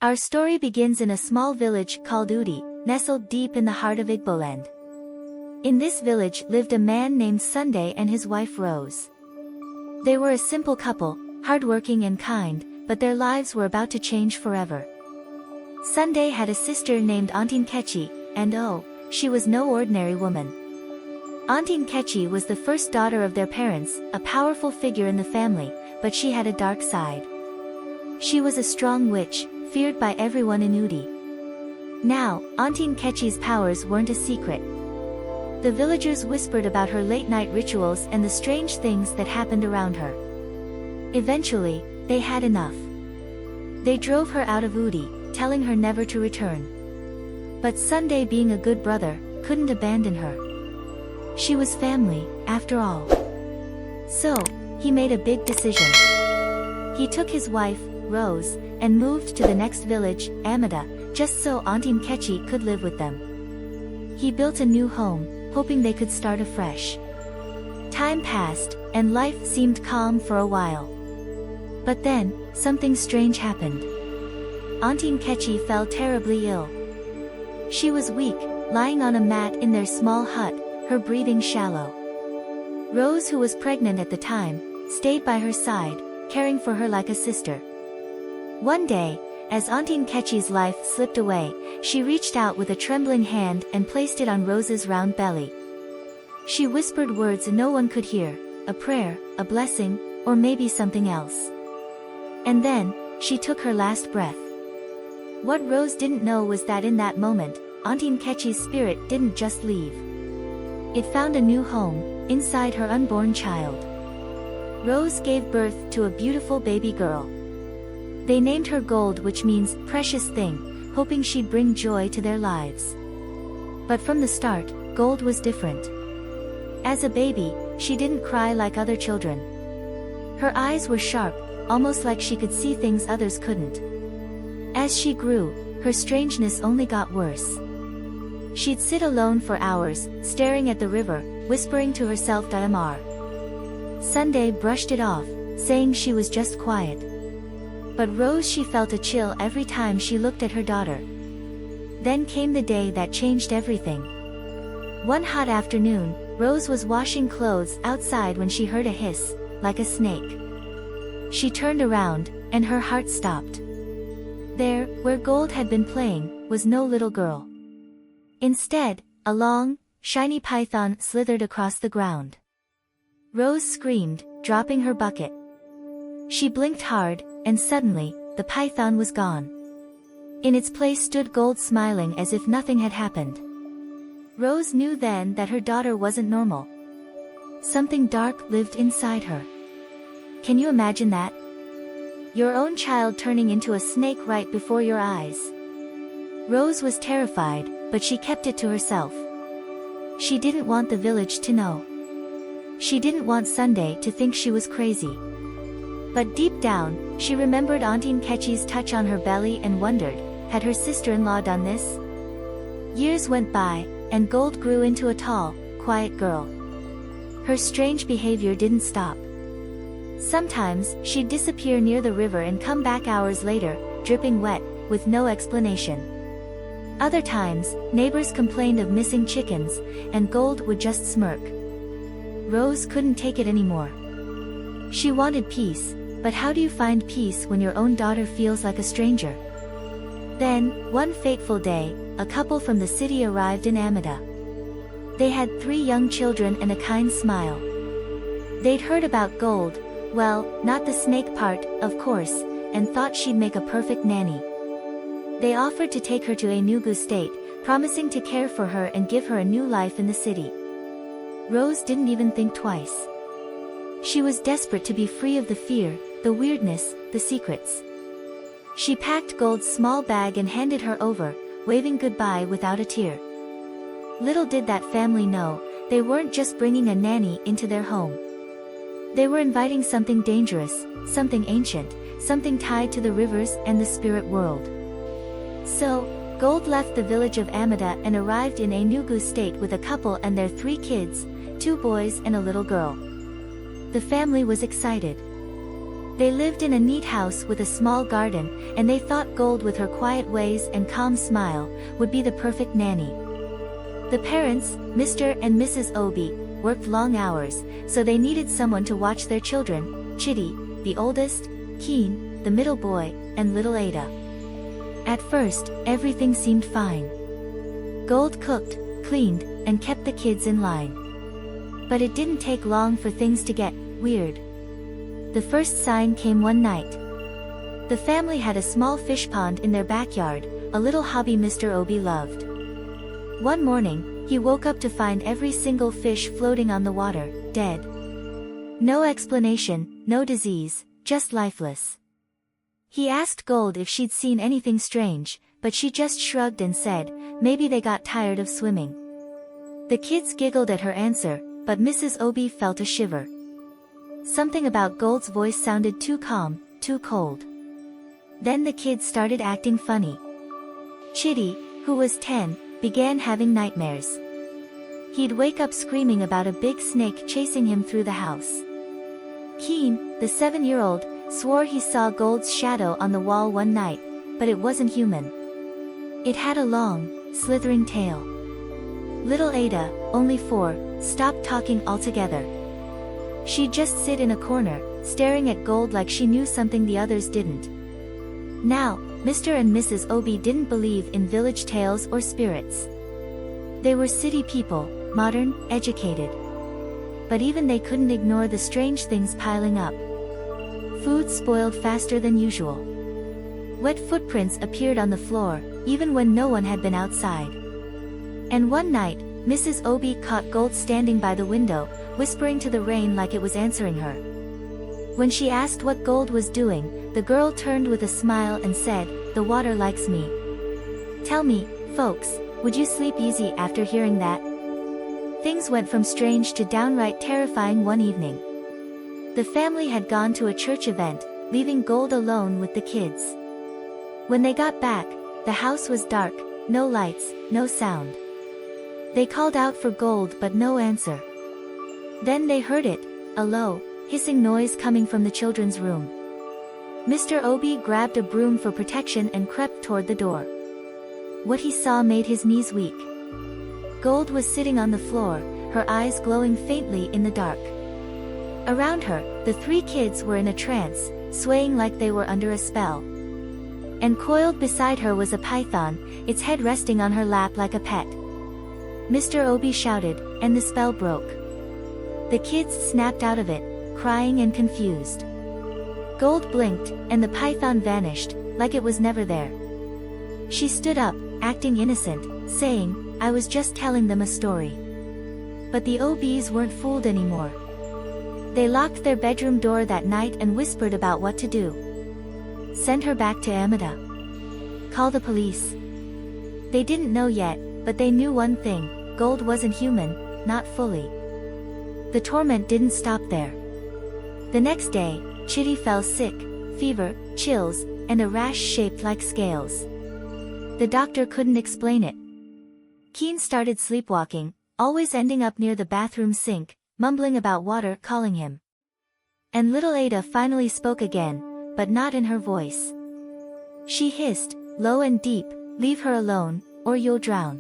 Our story begins in a small village called Udi, nestled deep in the heart of Igboland. In this village lived a man named Sunday and his wife Rose. They were a simple couple, hardworking and kind, but their lives were about to change forever. Sunday had a sister named Auntie Nkechi, and oh, she was no ordinary woman. Auntie Nkechi was the first daughter of their parents, a powerful figure in the family, but she had a dark side. She was a strong witch, feared by everyone in Udi. Now, Auntie Nkechi's powers weren't a secret. The villagers whispered about her late-night rituals and the strange things that happened around her. Eventually, they had enough. They drove her out of Udi, telling her never to return. But Sunday, being a good brother, couldn't abandon her. She was family, after all. So, he made a big decision. He took his wife, Rose, and moved to the next village, Amida, just so Auntie Nkechi could live with them. He built a new home, hoping they could start afresh. Time passed, and life seemed calm for a while. But then, something strange happened. Auntie Nkechi fell terribly ill. She was weak, lying on a mat in their small hut, her breathing shallow. Rose, who was pregnant at the time, stayed by her side, caring for her like a sister. One day, as Auntie Nkechi's life slipped away, she reached out with a trembling hand and placed it on Rose's round belly. She whispered words no one could hear, a prayer, a blessing, or maybe something else. And then, she took her last breath. What Rose didn't know was that in that moment, Auntie Nkechi's spirit didn't just leave. It found a new home, inside her unborn child. Rose gave birth to a beautiful baby girl. They named her Gold, which means precious thing, hoping she'd bring joy to their lives. But from the start, Gold was different. As a baby, she didn't cry like other children. Her eyes were sharp, almost like she could see things others couldn't. As she grew, her strangeness only got worse. She'd sit alone for hours, staring at the river, whispering to herself Damar. Sunday brushed it off, saying she was just quiet. But Rose, she felt a chill every time she looked at her daughter. Then came the day that changed everything. One hot afternoon, Rose was washing clothes outside when she heard a hiss, like a snake. She turned around, and her heart stopped. There, where Gold had been playing, was no little girl. Instead, a long, shiny python slithered across the ground. Rose screamed, dropping her bucket. She blinked hard, and suddenly, the python was gone. In its place stood Gold, smiling as if nothing had happened. Rose knew then that her daughter wasn't normal. Something dark lived inside her. Can you imagine that? Your own child turning into a snake right before your eyes. Rose was terrified, but she kept it to herself. She didn't want the village to know. She didn't want Sunday to think she was crazy. But deep down, she remembered Auntie Nkechi's touch on her belly and wondered, had her sister-in-law done this? Years went by, and Gold grew into a tall, quiet girl. Her strange behavior didn't stop. Sometimes, she'd disappear near the river and come back hours later, dripping wet, with no explanation. Other times, neighbors complained of missing chickens, and Gold would just smirk. Rose couldn't take it anymore. She wanted peace, but how do you find peace when your own daughter feels like a stranger? Then, one fateful day, a couple from the city arrived in Amida. They had 3 young children and a kind smile. They'd heard about Gold, well, not the snake part, of course, and thought she'd make a perfect nanny. They offered to take her to Enugu State, promising to care for her and give her a new life in the city. Rose didn't even think twice. She was desperate to be free of the fear, the weirdness, the secrets. She packed Gold's small bag and handed her over, waving goodbye without a tear. Little did that family know, they weren't just bringing a nanny into their home. They were inviting something dangerous, something ancient, something tied to the rivers and the spirit world. So, Gold left the village of Amida and arrived in Enugu State with a couple and their 3 kids, 2 boys and a little girl. The family was excited. They lived in a neat house with a small garden, and they thought Gold, with her quiet ways and calm smile, would be the perfect nanny. The parents, Mr. and Mrs. Obie, worked long hours, so they needed someone to watch their children: Chitty, the oldest, Keen, the middle boy, and little Ada. At first, everything seemed fine. Gold cooked, cleaned, and kept the kids in line. But it didn't take long for things to get weird. The first sign came one night. The family had a small fish pond in their backyard, a little hobby Mr. Obie loved. One morning, he woke up to find every single fish floating on the water, dead. No explanation, no disease, just lifeless. He asked Gold if she'd seen anything strange, but she just shrugged and said, maybe they got tired of swimming. The kids giggled at her answer, but Mrs. Obie felt a shiver. Something about Gold's voice sounded too calm, too cold. Then the kids started acting funny. Chitty, who was 10, began having nightmares. He'd wake up screaming about a big snake chasing him through the house. Keen, the 7-year-old, swore he saw Gold's shadow on the wall one night, but it wasn't human. It had a long, slithering tail. Little Ada, only 4, stopped talking altogether. She'd just sit in a corner, staring at Gold like she knew something the others didn't. Now, Mr. and Mrs. Obie didn't believe in village tales or spirits. They were city people, modern, educated. But even they couldn't ignore the strange things piling up. Food spoiled faster than usual. Wet footprints appeared on the floor, even when no one had been outside. And one night, Mrs. Obie caught Gold standing by the window, whispering to the rain like it was answering her. When she asked what Gold was doing, the girl turned with a smile and said, "The water likes me." Tell me, folks, would you sleep easy after hearing that? Things went from strange to downright terrifying one evening. The family had gone to a church event, leaving Gold alone with the kids. When they got back, the house was dark, no lights, no sound. They called out for Gold but no answer. Then they heard it, a low, hissing noise coming from the children's room. Mr. Obie grabbed a broom for protection and crept toward the door. What he saw made his knees weak. Gold was sitting on the floor, her eyes glowing faintly in the dark. Around her, the 3 kids were in a trance, swaying like they were under a spell. And coiled beside her was a python, its head resting on her lap like a pet. Mr. Obie shouted, and the spell broke. The kids snapped out of it, crying and confused. Gold blinked, and the python vanished, like it was never there. She stood up, acting innocent, saying, "I was just telling them a story." But the Obies weren't fooled anymore. They locked their bedroom door that night and whispered about what to do. Send her back to Amida. Call the police. They didn't know yet, but they knew one thing: Gold wasn't human, not fully. The torment didn't stop there. The next day, Chitty fell sick, fever, chills, and a rash shaped like scales. The doctor couldn't explain it. Keen started sleepwalking, always ending up near the bathroom sink, mumbling about water calling him. And little Ada finally spoke again, but not in her voice. She hissed, low and deep, "Leave her alone, or you'll drown."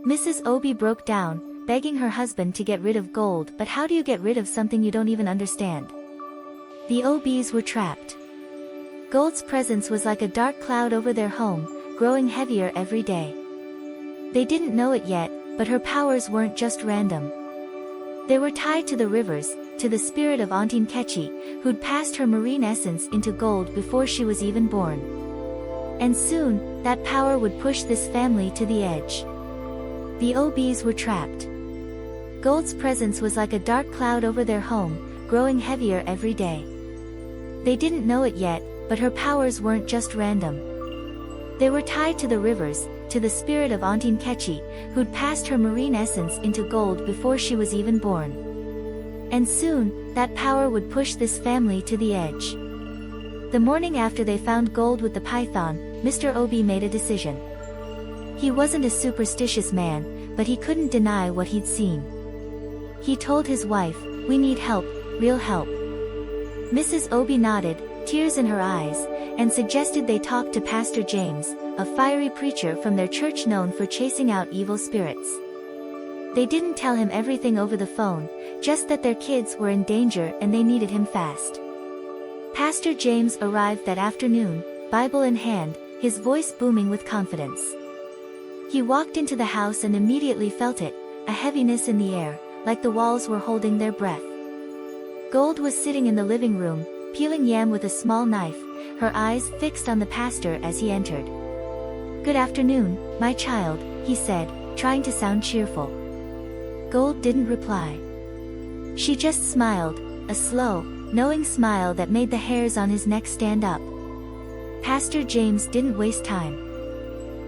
Mrs. Obie broke down, begging her husband to get rid of Gold, but how do you get rid of something you don't even understand? The Obies were trapped. Gold's presence was like a dark cloud over their home, growing heavier every day. They didn't know it yet, but her powers weren't just random. They were tied to the rivers, to the spirit of Auntie Nkechi, who'd passed her marine essence into Gold before she was even born. And soon, that power would push this family to the edge. The Obies were trapped. Gold's presence was like a dark cloud over their home, growing heavier every day. They didn't know it yet, but her powers weren't just random. They were tied to the rivers, to the spirit of Auntie Nkechi, who'd passed her marine essence into Gold before she was even born. And soon, that power would push this family to the edge. The morning after they found Gold with the python, Mr. Obie made a decision. He wasn't a superstitious man, but he couldn't deny what he'd seen. He told his wife, "We need help, real help." Mrs. Obi nodded, tears in her eyes, and suggested they talk to Pastor James, a fiery preacher from their church known for chasing out evil spirits. They didn't tell him everything over the phone, just that their kids were in danger and they needed him fast. Pastor James arrived that afternoon, Bible in hand, his voice booming with confidence. He walked into the house and immediately felt it, a heaviness in the air, like the walls were holding their breath. Gold was sitting in the living room, peeling yam with a small knife, her eyes fixed on the pastor as he entered. "Good afternoon, my child," he said, trying to sound cheerful. Gold didn't reply. She just smiled, a slow, knowing smile that made the hairs on his neck stand up. Pastor James didn't waste time.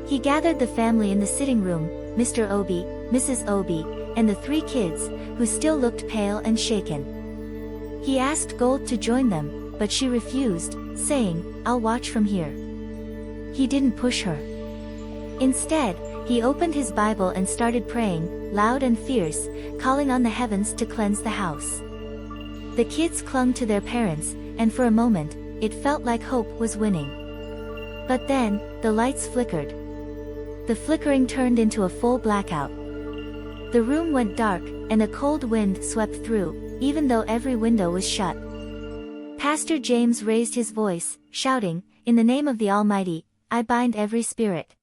He gathered the family in the sitting room, Mr. Obi, Mrs. Obi, and the 3 kids, who still looked pale and shaken. He asked Gold to join them, but she refused, saying, "I'll watch from here." He didn't push her. Instead, he opened his Bible and started praying, loud and fierce, calling on the heavens to cleanse the house. The kids clung to their parents, and for a moment, it felt like hope was winning. But then, the lights flickered. The flickering turned into a full blackout. The room went dark, and a cold wind swept through, even though every window was shut. Pastor James raised his voice, shouting, "In the name of the Almighty, I bind every spirit."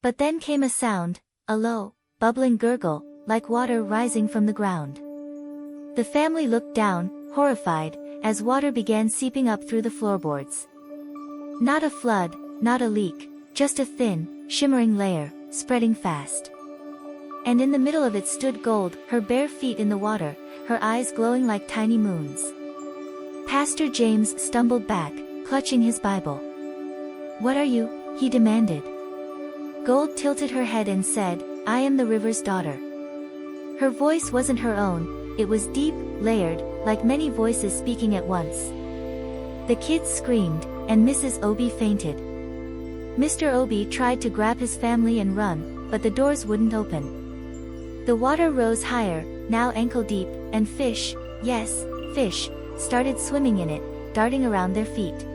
But then came a sound, a low, bubbling gurgle, like water rising from the ground. The family looked down, horrified, as water began seeping up through the floorboards. Not a flood, not a leak, just a thin, shimmering layer, spreading fast. And in the middle of it stood Gold, her bare feet in the water, her eyes glowing like tiny moons. Pastor James stumbled back, clutching his Bible. "What are you?" he demanded. Gold tilted her head and said, "I am the river's daughter." Her voice wasn't her own, it was deep, layered, like many voices speaking at once. The kids screamed, and Mrs. Obi fainted. Mr. Obi tried to grab his family and run, but the doors wouldn't open. The water rose higher, now ankle deep, and fish, yes, fish, started swimming in it, darting around their feet.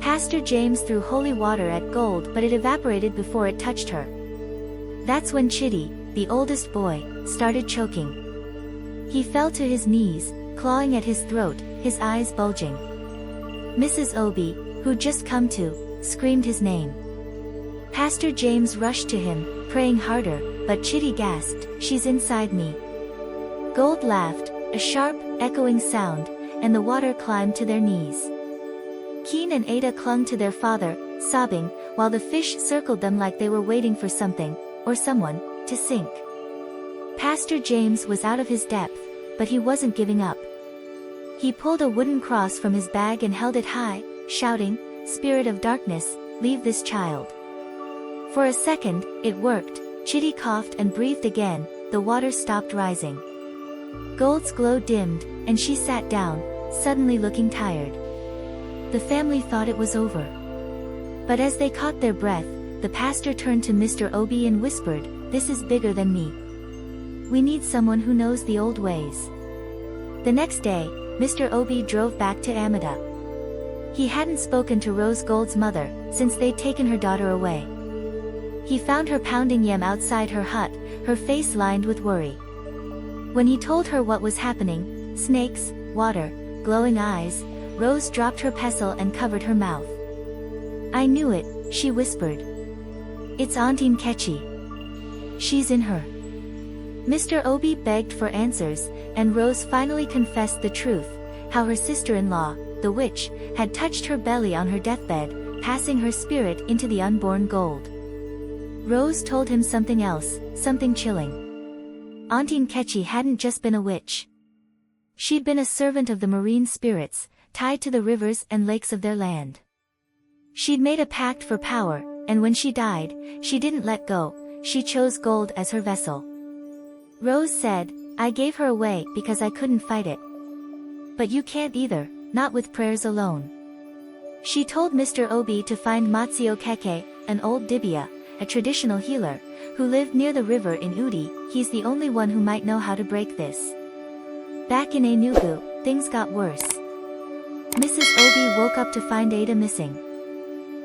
Pastor James threw holy water at Gold, but it evaporated before it touched her. That's when Chitty, the oldest boy, started choking. He fell to his knees, clawing at his throat, his eyes bulging. Mrs. Obi, who'd just come to, screamed his name. Pastor James rushed to him, praying harder, but Chitty gasped, "She's inside me." Gold laughed, a sharp, echoing sound, and the water climbed to their knees. Keen and Ada clung to their father, sobbing, while the fish circled them like they were waiting for something, or someone, to sink. Pastor James was out of his depth, but he wasn't giving up. He pulled a wooden cross from his bag and held it high, shouting, "Spirit of darkness, leave this child." For a second, it worked. Chitty coughed and breathed again, the water stopped rising. Gold's glow dimmed, and she sat down, suddenly looking tired. The family thought it was over. But as they caught their breath, the pastor turned to Mr. Obi and whispered, "This is bigger than me. We need someone who knows the old ways." The next day, Mr. Obi drove back to Amida. He hadn't spoken to Rose Gold's mother, since they'd taken her daughter away. He found her pounding yam outside her hut, her face lined with worry. When he told her what was happening, snakes, water, glowing eyes, Rose dropped her pestle and covered her mouth. "I knew it," she whispered. "It's Auntie Nkechi. She's in her." Mr. Obi begged for answers, and Rose finally confessed the truth, how her sister-in-law, the witch, had touched her belly on her deathbed, passing her spirit into the unborn Gold. Rose told him something else, something chilling. Auntie Nkechi hadn't just been a witch. She'd been a servant of the marine spirits, tied to the rivers and lakes of their land. She'd made a pact for power, and when she died, she didn't let go, she chose Gold as her vessel. Rose said, "I gave her away because I couldn't fight it. But you can't either, not with prayers alone." She told Mr. Obi to find Matsio Keke, an old Dibia, a traditional healer, who lived near the river in Udi. He's the only one who might know how to break this. Back in Enugu, things got worse. Mrs. Obi woke up to find Ada missing.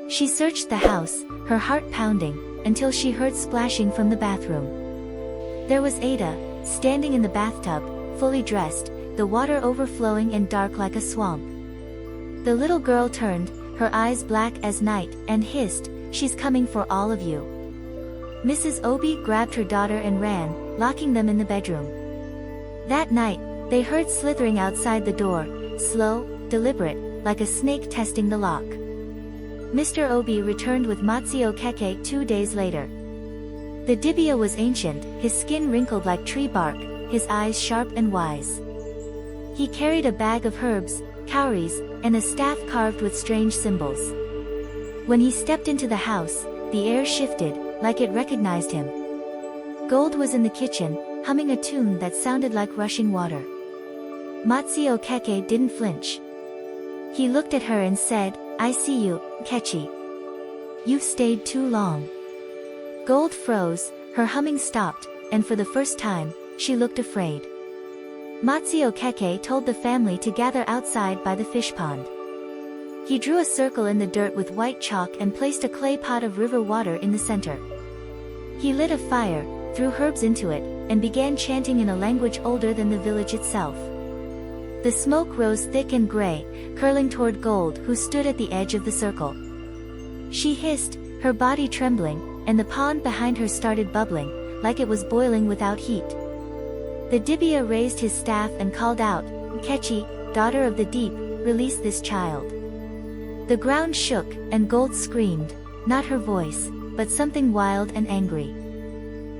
She searched the house, her heart pounding, until she heard splashing from the bathroom. There was Ada, standing in the bathtub, fully dressed, the water overflowing and dark like a swamp. The little girl turned, her eyes black as night, and hissed, "She's coming for all of you." Mrs. Obi grabbed her daughter and ran, locking them in the bedroom. That night, they heard slithering outside the door, slow, deliberate, like a snake testing the lock. Mr. Obi returned with Matsuo Keke 2 days later. The dibia was ancient, his skin wrinkled like tree bark, his eyes sharp and wise. He carried a bag of herbs, cowries, and a staff carved with strange symbols. When he stepped into the house, the air shifted, like it recognized him. Gold was in the kitchen, humming a tune that sounded like rushing water. Matsuo Keke didn't flinch. He looked at her and said, "I see you, Kechi. You've stayed too long." Gold froze, her humming stopped, and for the first time, she looked afraid. Matsuo Keke told the family to gather outside by the fish pond. He drew a circle in the dirt with white chalk and placed a clay pot of river water in the center. He lit a fire, threw herbs into it, and began chanting in a language older than the village itself. The smoke rose thick and gray, curling toward Gold, who stood at the edge of the circle. She hissed, her body trembling, and the pond behind her started bubbling, like it was boiling without heat. The dibia raised his staff and called out, "Kechi, daughter of the deep, release this child." The ground shook, and Gold screamed, not her voice, but something wild and angry.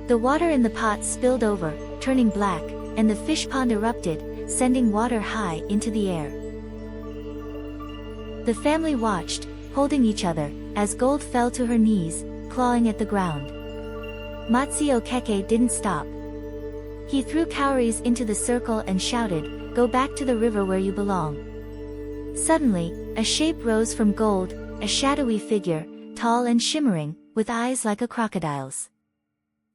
The water in the pot spilled over, turning black, and the fish pond erupted, sending water high into the air. The family watched, holding each other, as Gold fell to her knees, clawing at the ground. Matsuo Keke didn't stop. He threw cowries into the circle and shouted, "Go back to the river where you belong." Suddenly, a shape rose from Gold, a shadowy figure, tall and shimmering, with eyes like a crocodile's.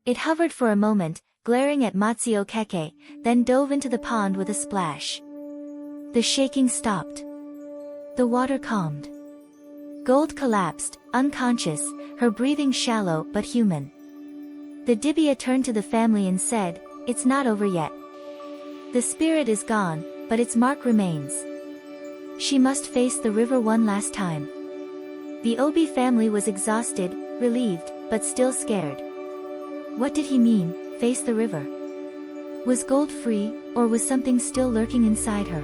It hovered for a moment, glaring at Matsuo Keke, then dove into the pond with a splash. The shaking stopped. The water calmed. Gold collapsed, unconscious, her breathing shallow but human. The dibia turned to the family and said, "It's not over yet. The spirit is gone, but its mark remains. She must face the river one last time." The Obi family was exhausted, relieved, but still scared. What did he mean, face the river? Was Gold free, or was something still lurking inside her?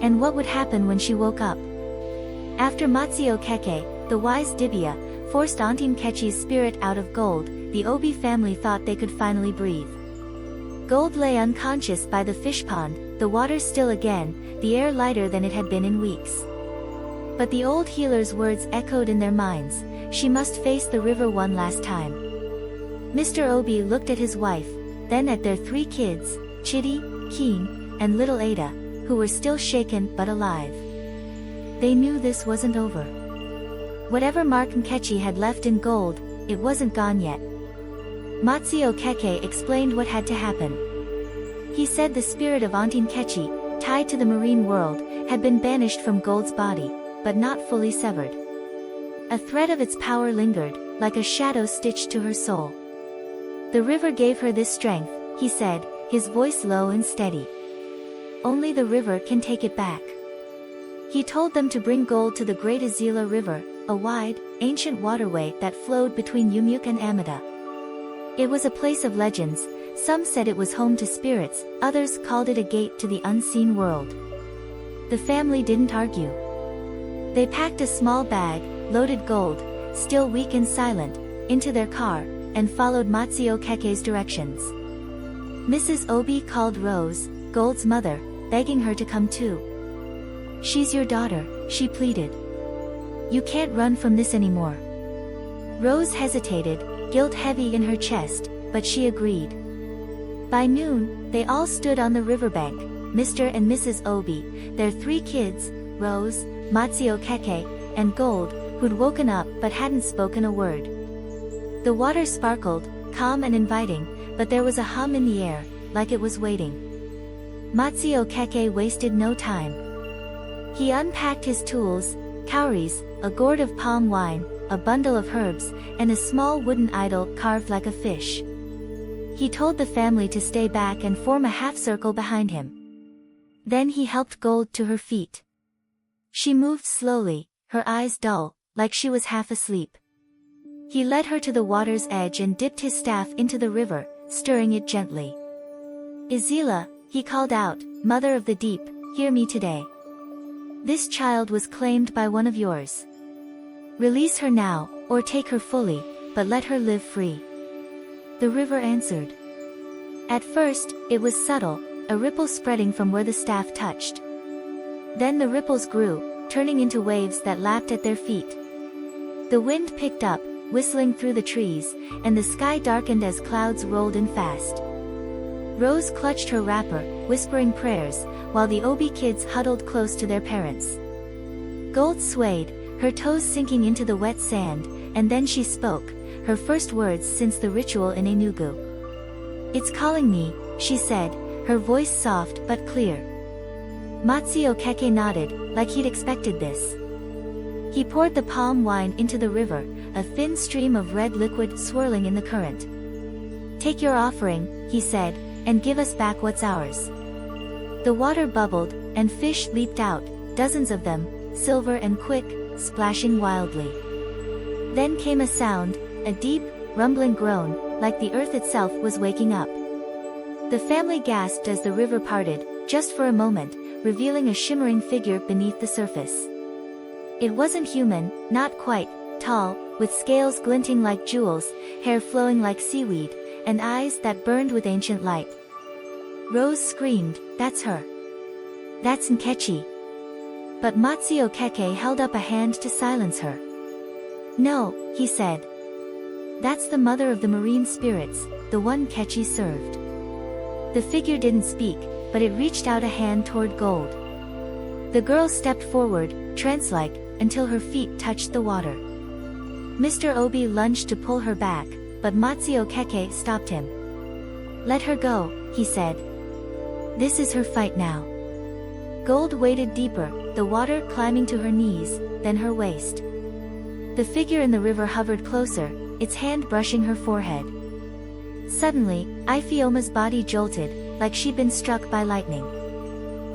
And what would happen when she woke up? After Matsuo Keke, the wise dibia, forced Auntie Kechi's spirit out of Gold, the Obi family thought they could finally breathe. Gold lay unconscious by the fish pond, the water still again, the air lighter than it had been in weeks. But the old healer's words echoed in their minds, she must face the river one last time. Mr. Obi looked at his wife, then at their 3 kids, Chidi, Keen, and little Ada, who were still shaken but alive. They knew this wasn't over. Whatever mark Nkechi had left in Gold, it wasn't gone yet. Matsuo Keke explained what had to happen. He said the spirit of Auntie Nkechi, tied to the marine world, had been banished from Gold's body, but not fully severed. A thread of its power lingered, like a shadow stitched to her soul. The river gave her this strength, he said, his voice low and steady. Only the river can take it back. He told them to bring Gold to the Great Azila River, a wide, ancient waterway that flowed between Yumyuk and Amida. It was a place of legends, some said it was home to spirits, others called it a gate to the unseen world. The family didn't argue. They packed a small bag, loaded Gold, still weak and silent, into their car, and followed Matsuo Keke's directions. Mrs. Obi called Rose, Gold's mother, begging her to come too. "She's your daughter," she pleaded. "You can't run from this anymore." Rose hesitated, guilt heavy in her chest, but she agreed. By noon, they all stood on the riverbank, Mr. and Mrs. Obi, their 3 kids, Rose, Matsuo Keke, and Gold, who'd woken up but hadn't spoken a word. The water sparkled, calm and inviting, but there was a hum in the air, like it was waiting. Matsuo Keke wasted no time. He unpacked his tools, cowries, a gourd of palm wine, a bundle of herbs, and a small wooden idol carved like a fish. He told the family to stay back and form a half-circle behind him. Then he helped Gold to her feet. She moved slowly, her eyes dull, like she was half asleep. He led her to the water's edge and dipped his staff into the river, stirring it gently. Izila, he called out, Mother of the Deep, hear me today. This child was claimed by one of yours. Release her now, or take her fully, but let her live free. The river answered. At first, it was subtle, a ripple spreading from where the staff touched. Then the ripples grew, turning into waves that lapped at their feet. The wind picked up, whistling through the trees, and the sky darkened as clouds rolled in fast. Rose clutched her wrapper, whispering prayers, while the Obi kids huddled close to their parents. Gold swayed, her toes sinking into the wet sand, and then she spoke, her first words since the ritual in Enugu. It's calling me, she said, her voice soft but clear. Matsuo Keke nodded, like he'd expected this. He poured the palm wine into the river, a thin stream of red liquid swirling in the current. Take your offering, he said, and give us back what's ours. The water bubbled, and fish leaped out, dozens of them, silver and quick, splashing wildly. Then came a sound, a deep, rumbling groan, like the earth itself was waking up. The family gasped as the river parted, just for a moment, revealing a shimmering figure beneath the surface. It wasn't human, not quite, tall, with scales glinting like jewels, hair flowing like seaweed, and eyes that burned with ancient light. Rose screamed, That's her. That's Nkechi. But Matsuo Keke held up a hand to silence her. No, he said. That's the mother of the marine spirits, the one Nkechi served. The figure didn't speak, but it reached out a hand toward Gold. The girl stepped forward, trance-like, until her feet touched the water. Mr. Obi lunged to pull her back, but Matsuo Keke stopped him. Let her go, he said. This is her fight now. Gold waded deeper, the water climbing to her knees, then her waist. The figure in the river hovered closer, its hand brushing her forehead. Suddenly, Ifeoma's body jolted, like she'd been struck by lightning.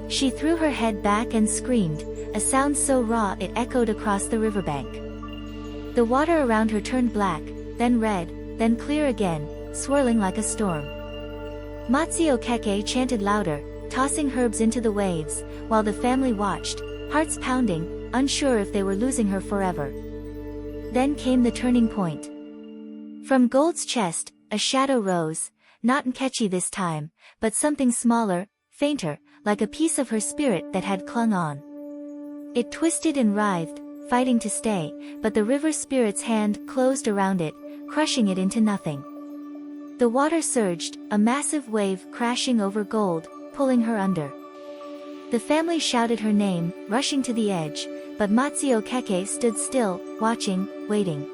She threw her head back and screamed, a sound so raw it echoed across the riverbank. The water around her turned black, then red, then clear again, swirling like a storm. Matsuo Keke chanted louder, tossing herbs into the waves, while the family watched, hearts pounding, unsure if they were losing her forever. Then came the turning point. From Gold's chest, a shadow rose, not Nkechi this time, but something smaller, fainter, like a piece of her spirit that had clung on. It twisted and writhed, fighting to stay, but the river spirit's hand closed around it, crushing it into nothing. The water surged, a massive wave crashing over Gold, pulling her under. The family shouted her name, rushing to the edge, but Matsuo Keke stood still, watching, waiting.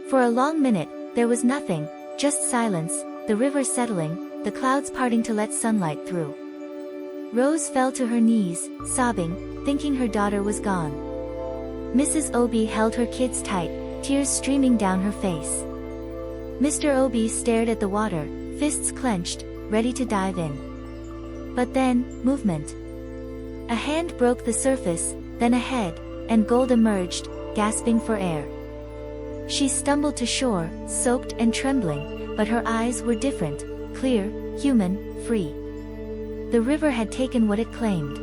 For a long minute, there was nothing, just silence, the river settling, the clouds parting to let sunlight through. Rose fell to her knees, sobbing, thinking her daughter was gone. Mrs. Obi held her kids tight, tears streaming down her face. Mr. Obi stared at the water, fists clenched, ready to dive in. But then, movement. A hand broke the surface, then a head, and Gold emerged, gasping for air. She stumbled to shore, soaked and trembling, but her eyes were different, clear, human, free. The river had taken what it claimed.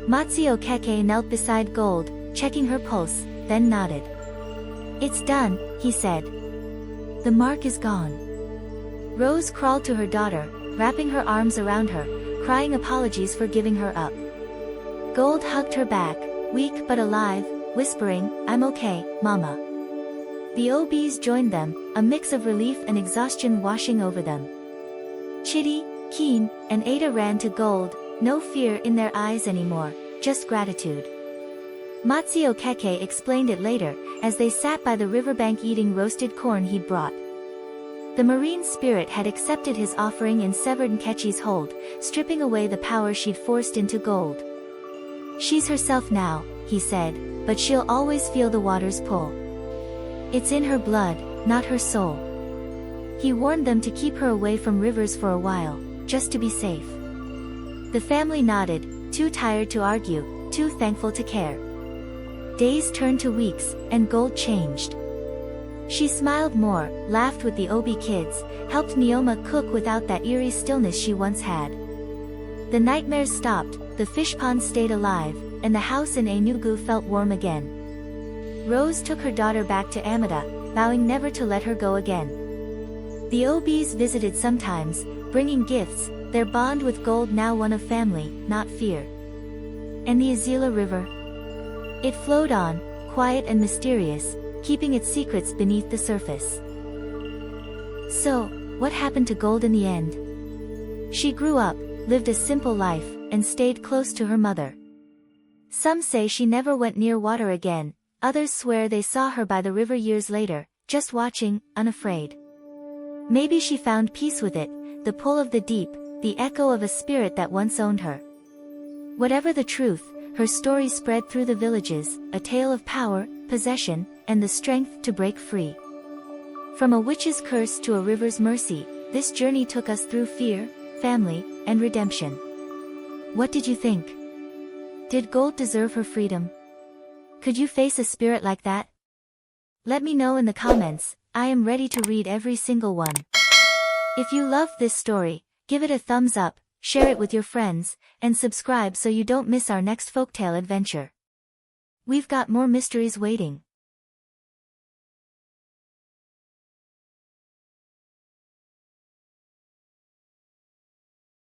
Matsuo Keke knelt beside Gold, checking her pulse, then nodded. It's done, he said. The mark is gone. Rose crawled to her daughter, wrapping her arms around her, crying apologies for giving her up. Gold hugged her back, weak but alive, whispering, I'm okay, Mama. The OBs joined them, a mix of relief and exhaustion washing over them. Chitty, Keen, and Ada ran to Gold, no fear in their eyes anymore, just gratitude. Matsuo Keke explained it later, as they sat by the riverbank eating roasted corn he'd brought. The marine spirit had accepted his offering and severed Nkechi's hold, stripping away the power she'd forced into Gold. She's herself now, he said, but she'll always feel the water's pull. It's in her blood, not her soul. He warned them to keep her away from rivers for a while, just to be safe. The family nodded, too tired to argue, too thankful to care. Days turned to weeks, and Gold changed. She smiled more, laughed with the Obi kids, helped Neoma cook without that eerie stillness she once had. The nightmares stopped, the fish pond stayed alive, and the house in Enugu felt warm again. Rose took her daughter back to Amida, vowing never to let her go again. The Obis visited sometimes, bringing gifts, their bond with Gold now one of family, not fear. And the Azila River? It flowed on, quiet and mysterious, keeping its secrets beneath the surface. So, what happened to Gold in the end? She grew up, lived a simple life, and stayed close to her mother. Some say she never went near water again, others swear they saw her by the river years later, just watching, unafraid. Maybe she found peace with it, the pull of the deep, the echo of a spirit that once owned her. Whatever the truth, her story spread through the villages, a tale of power, possession, and the strength to break free. From a witch's curse to a river's mercy, this journey took us through fear, family, and redemption. What did you think? Did Gold deserve her freedom? Could you face a spirit like that? Let me know in the comments, I am ready to read every single one. If you loved this story, give it a thumbs up, share it with your friends, and subscribe so you don't miss our next folktale adventure. We've got more mysteries waiting.